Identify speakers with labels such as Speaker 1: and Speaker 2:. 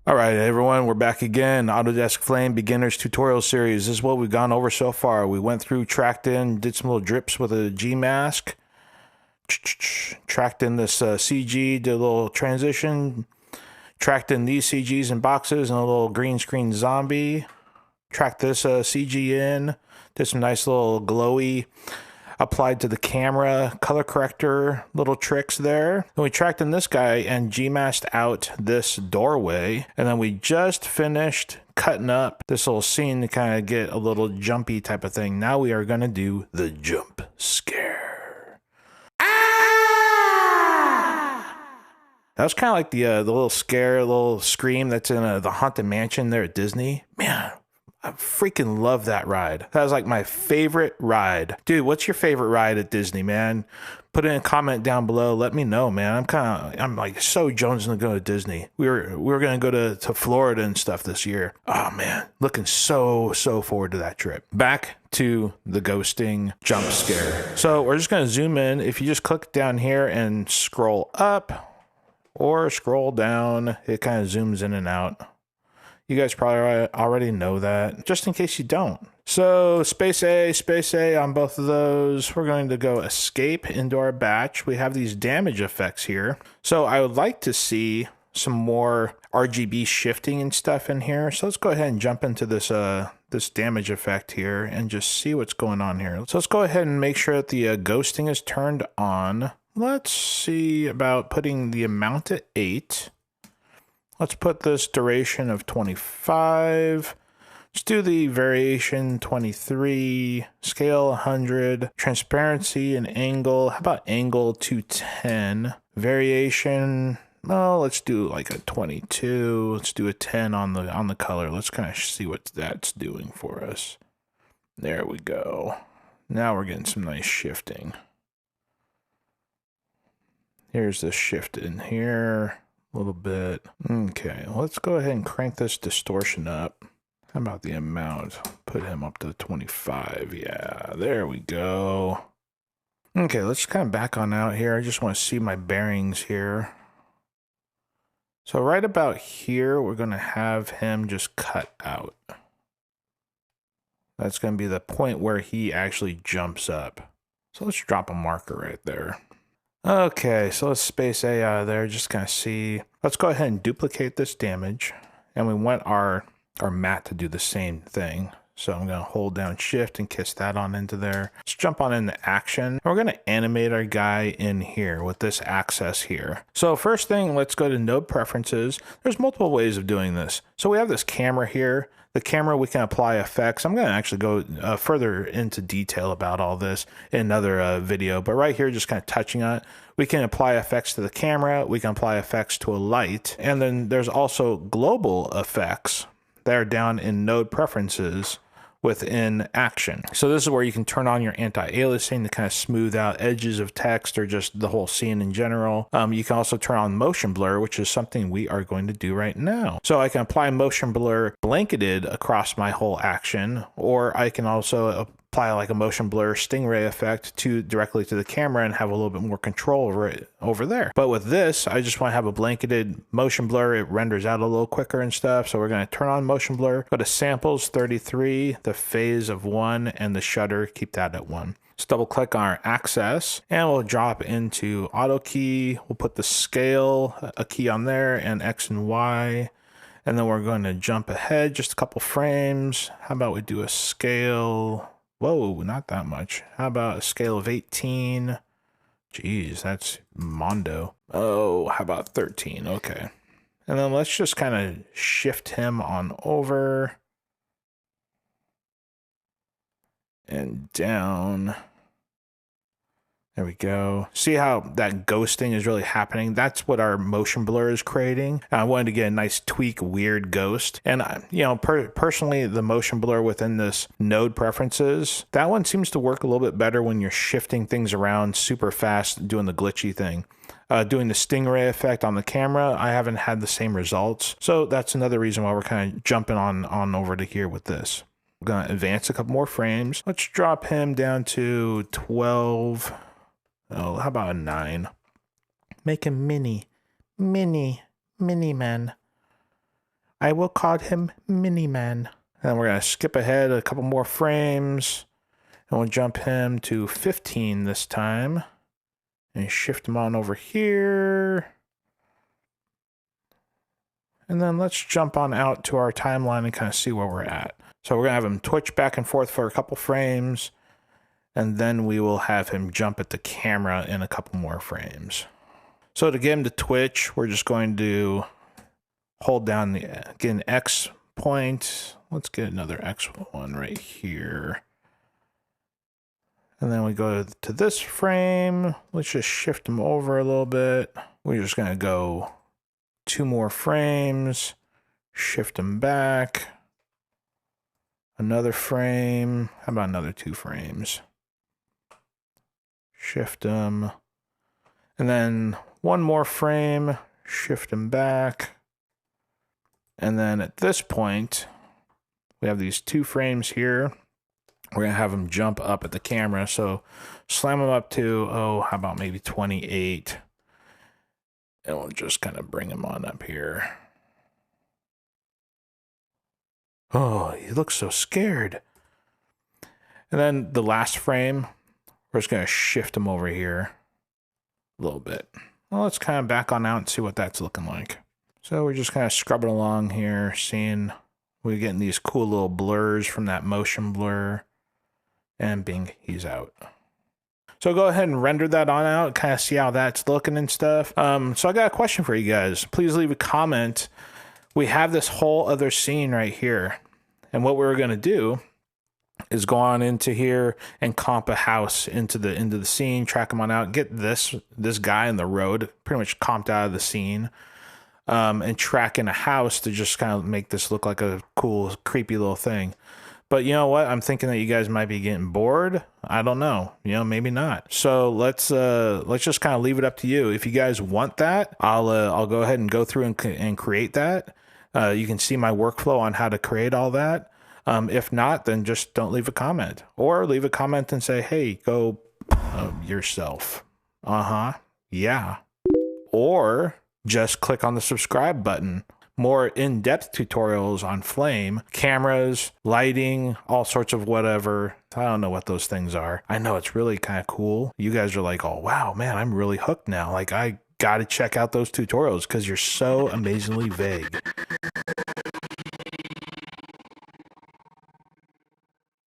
Speaker 1: All right, everyone, we're back again. Autodesk Flame Beginners Tutorial Series. This is what we've gone over so far. We went through, tracked in, did some little drips with a G mask, tracked in this CG, did a little transition, tracked in these CGs and boxes and a little green screen zombie, tracked this CG in, did some nice little glowy applied to the camera, color corrector, little tricks there. Then we tracked in this guy and G-masked out this doorway. And then we just finished cutting up this little scene to kind of get a little jumpy type of thing. Now we are going to do the jump scare. Ah! That was kind of like the little scare, little scream that's in the Haunted Mansion there at Disney. Man, I freaking love that ride. That was like my favorite ride. Dude, what's your favorite ride at Disney, man? Put in a comment down below. Let me know, man. I'm like so jonesing to go to Disney. We were going to go to Florida and stuff this year. Oh man, looking so forward to that trip. Back to the ghosting jump scare. So we're just going to zoom in. If you just click down here and scroll up or scroll down, it kind of zooms in and out. You guys probably already know that, just in case you don't. So space A on both of those. We're going to go escape into our batch. We have these damage effects here. So I would like to see some more RGB shifting and stuff in here. So let's go ahead and jump into this this damage effect here and just see what's going on here. So let's go ahead and make sure that the ghosting is turned on. Let's see about putting the amount at 8. Let's put this duration of 25. Let's do the variation 23, scale 100, transparency and angle. How about angle 210? Variation, well, let's do like a 22. Let's do a 10 on the color. Let's kind of see what that's doing for us. There we go. Now we're getting some nice shifting. Here's the shift in here. A little bit. Okay, let's go ahead and crank this distortion up. How about the amount? Put him up to 25. Yeah, there we go. Okay, let's kind of back on out here. I just want to see my bearings here. So right about here, we're going to have him just cut out. That's going to be the point where he actually jumps up. So let's drop a marker right there. Okay, so let's space A out of there, just kind of see. Let's go ahead and duplicate this damage. And we want our matte to do the same thing. So I'm going to hold down shift and kiss that on into there. Let's jump on into action. We're going to animate our guy in here with this access here. So first thing, let's go to node preferences. There's multiple ways of doing this. So we have this camera here. The camera, we can apply effects. I'm going to actually go further into detail about all this in another video, but right here, just kind of touching on it, we can apply effects to the camera. We can apply effects to a light. And then there's also global effects that are down in node preferences within action. So this is where you can turn on your anti-aliasing to kind of smooth out edges of text or just the whole scene in general. You can also turn on motion blur, which is something we are going to do right now. So I can apply motion blur blanketed across my whole action, or I can also apply like a motion blur stingray effect directly to the camera and have a little bit more control over it over there. But with this, I just want to have a blanketed motion blur. It renders out a little quicker and stuff. So we're going to turn on motion blur, go to samples 33, the phase of 1, and the shutter, keep that at 1. Let's double click on our access and we'll drop into auto key. We'll put the scale, a key on there, and X and Y. And then we're going to jump ahead just a couple frames. How about we do a scale? Whoa, not that much. How about a scale of 18? Jeez, that's mondo. Oh, how about 13? Okay. And then let's just kind of shift him on over and down. There we go. See how that ghosting is really happening? That's what our motion blur is creating. I wanted to get a nice tweak, weird ghost. And, you know, personally, the motion blur within this node preferences, that one seems to work a little bit better when you're shifting things around super fast, doing the glitchy thing. Doing the stingray effect on the camera, I haven't had the same results. So that's another reason why we're kind of jumping on over to here with this. We're going to advance a couple more frames. Let's drop him down to 12. Oh, how about a 9? Make him mini man. I will call him Mini-Man. And we're going to skip ahead a couple more frames. And we'll jump him to 15 this time. And shift him on over here. And then let's jump on out to our timeline and kind of see where we're at. So we're going to have him twitch back and forth for a couple frames. And then we will have him jump at the camera in a couple more frames. So to get him to twitch, we're just going to hold down get an X point. Let's get another X one right here. And then we go to this frame. Let's just shift him over a little bit. We're just going to go 2 more frames, shift him back. Another frame. How about another 2 frames? Shift him. And then 1 more frame, shift him back. And then at this point, we have these 2 frames here. We're going to have him jump up at the camera. So slam him up to, how about maybe 28. And we'll just kind of bring him on up here. Oh, he looks so scared. And then the last frame, we're just going to shift him over here a little bit. Well, let's kind of back on out and see what that's looking like. So we're just kind of scrubbing along here, seeing we're getting these cool little blurs from that motion blur. And bing, he's out. So go ahead and render that on out, kind of see how that's looking and stuff. So I got a question for you guys. Please leave a comment. We have this whole other scene right here. And what we're going to do is go on into here and comp a house into the scene, track them on out, get this guy in the road pretty much comped out of the scene, and track in a house to just kind of make this look like a cool, creepy little thing. But you know what? I'm thinking that you guys might be getting bored. I don't know. Maybe not. So let's just kind of leave it up to you. If you guys want that, I'll go ahead and go through and create that. You can see my workflow on how to create all that. If not, then just don't leave a comment, or leave a comment and say, hey, go yourself. Yeah. Or just click on the subscribe button. More in-depth tutorials on Flame, cameras, lighting, all sorts of whatever. I don't know what those things are. I know it's really kind of cool. You guys are like, oh, wow, man, I'm really hooked now. Like, I got to check out those tutorials because you're so amazingly vague.